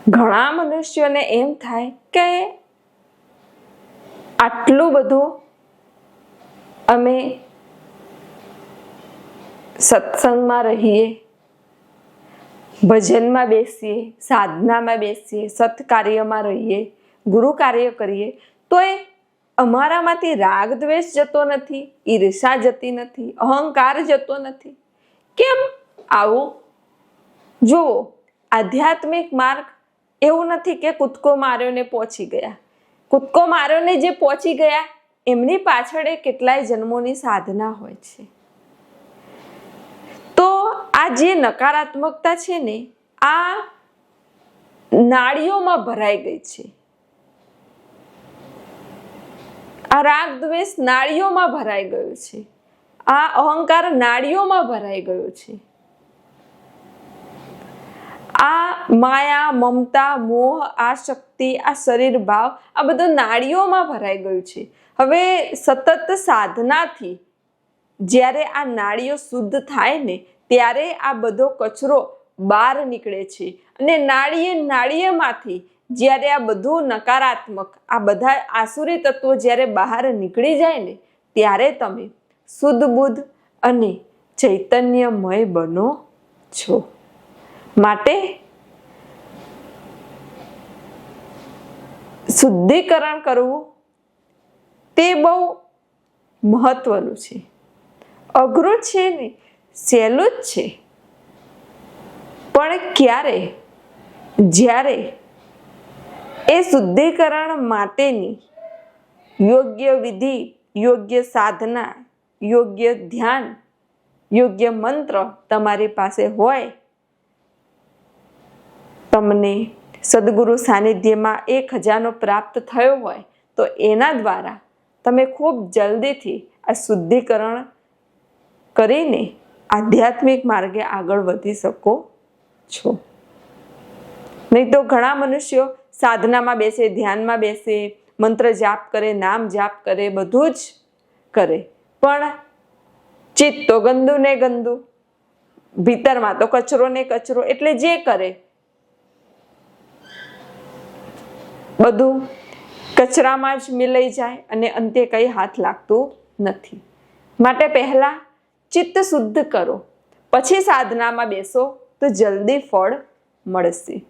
ઘણા મનુષ્યોને એમ થાય કે આટલું બધું અમે સત્સંગમાં રહીએ, ભજનમાં બેસીએ, સાધનામાં બેસીએ, સત્કાર્યમાં રહીએ, ગુરુ કાર્ય કરીએ, તો એ અમારામાંથી રાગ દ્વેષ જતો નથી, ઈર્ષા જતી નથી, અહંકાર જતો નથી. કેમ આવું? જુઓ, આધ્યાત્મિક માર્ગ એવું નથી કે કૂદકો માર્યો ને પહોંચી ગયા. કૂદકો માર્યો ને જે પહોંચી ગયા એમની પાછળ કેટલાય જન્મોની સાધના હોય છે. તો આ જે નકારાત્મકતા છે ને, આ નાડીઓમાં ભરાઈ ગઈ છે. આ રાગ દ્વેષ નાડીઓમાં ભરાઈ ગયો છે. આ અહંકાર નાડીઓમાં ભરાઈ ગયો છે. આ માયા, મમતા, મોહ, આસક્તિ, આ શરીર ભાવ, આ બધું નાડીઓમાં ભરાઈ ગયું છે. હવે સતત સાધનાથી જ્યારે આ નાડીઓ શુદ્ધ થાય ને, ત્યારે આ બધો કચરો બહાર નીકળે છે. અને નાડીએમાંથી જ્યારે આ બધું નકારાત્મક, આ બધા આસુરી તત્વો જ્યારે બહાર નીકળી જાય ને, ત્યારે તમે શુદ્ધ બુદ્ધ અને ચૈતન્યમય બનો છો. માટે શુદ્ધિકરણ કરવું તે બહુ મહત્વનું છે. અઘરું છે ને, સહેલું જ છે. પણ ક્યારે? જ્યારે એ શુદ્ધિકરણ માટેની યોગ્ય વિધિ, યોગ્ય સાધના, યોગ્ય ધ્યાન, યોગ્ય મંત્ર તમારી પાસે હોય, તમને સદગુરુ સાનિધ્યમાં એ ખજાનો પ્રાપ્ત થયો હોય, તો એના દ્વારા તમે ખૂબ જલ્દીથી આ શુદ્ધિકરણ કરીને આધ્યાત્મિક માર્ગે આગળ વધી શકો છો. નહીં તો ઘણા મનુષ્યો સાધનામાં બેસે, ધ્યાનમાં બેસે, મંત્ર જાપ કરે, નામ જાપ કરે, બધું જ કરે, પણ ચિત્ત તો ગંદુ ને ગંદુ, ભીતરમાં તો કચરો ને કચરો. એટલે જે કરે બધું કચરામાં જ મિલાઈ જાય અને અંતે કંઈ હાથ લાગતું નથી. માટે પહેલા ચિત્ત શુદ્ધ કરો, પછી સાધનામાં બેસો તો જલ્દી ફળ મળશે.